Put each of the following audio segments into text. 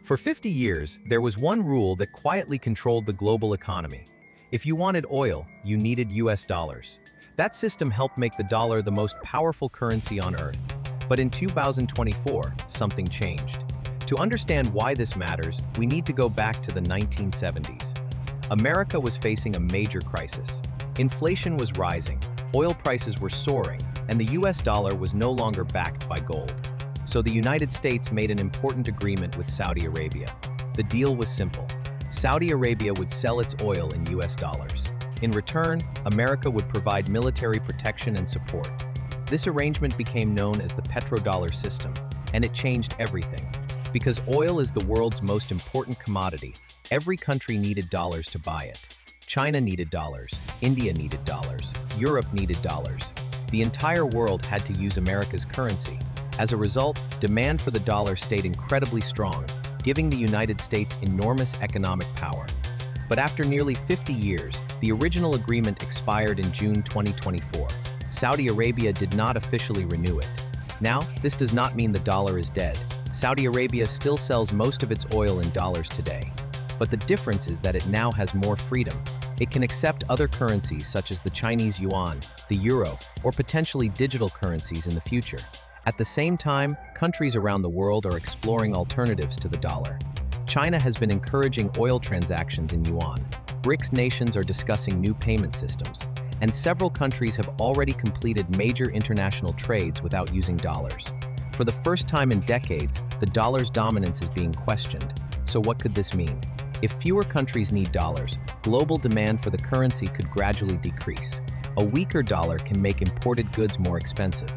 For 50 years, there was one rule that quietly controlled the global economy. If you wanted oil, you needed US dollars. That system helped make the dollar the most powerful currency on Earth. But in 2024, something changed. To understand why this matters, we need to go back to the 1970s. America was facing a major crisis. Inflation was rising, oil prices were soaring, and the US dollar was no longer backed by gold. So the United States made an important agreement with Saudi Arabia. The deal was simple. Saudi Arabia would sell its oil in US dollars. In return, America would provide military protection and support. This arrangement became known as the Petrodollar system, and it changed everything. Because oil is the world's most important commodity, every country needed dollars to buy it. China needed dollars, India needed dollars, Europe needed dollars. The entire world had to use America's currency. As a result, demand for the dollar stayed incredibly strong, giving the United States enormous economic power. But after nearly 50 years, the original agreement expired in June 2024. Saudi Arabia did not officially renew it. Now, this does not mean the dollar is dead. Saudi Arabia still sells most of its oil in dollars today. But the difference is that it now has more freedom. It can accept other currencies such as the Chinese yuan, the euro, or potentially digital currencies in the future. At the same time, countries around the world are exploring alternatives to the dollar. China has been encouraging oil transactions in yuan. BRICS nations are discussing new payment systems. And several countries have already completed major international trades without using dollars. For the first time in decades, the dollar's dominance is being questioned. So what could this mean? If fewer countries need dollars, global demand for the currency could gradually decrease. A weaker dollar can make imported goods more expensive.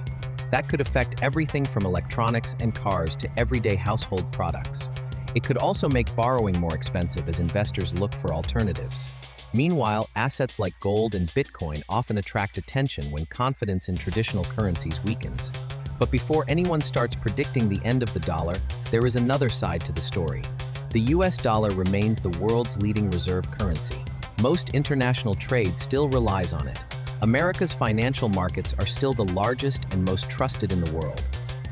That could affect everything from electronics and cars to everyday household products. It could also make borrowing more expensive as investors look for alternatives. Meanwhile, assets like gold and Bitcoin often attract attention when confidence in traditional currencies weakens. But before anyone starts predicting the end of the dollar, there is another side to the story. The US dollar remains the world's leading reserve currency. Most international trade still relies on it. America's financial markets are still the largest and most trusted in the world.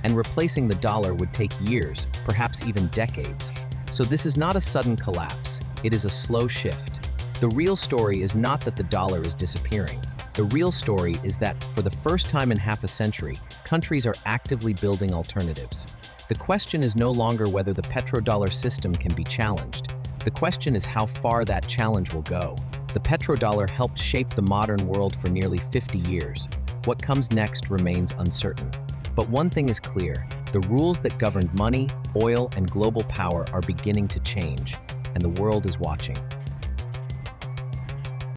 And replacing the dollar would take years, perhaps even decades. So this is not a sudden collapse. It is a slow shift. The real story is not that the dollar is disappearing. The real story is that, for the first time in half a century, countries are actively building alternatives. The question is no longer whether the petrodollar system can be challenged. The question is how far that challenge will go. The petrodollar helped shape the modern world for nearly 50 years. What comes next remains uncertain. But one thing is clear: the rules that governed money, oil, and global power are beginning to change, and the world is watching.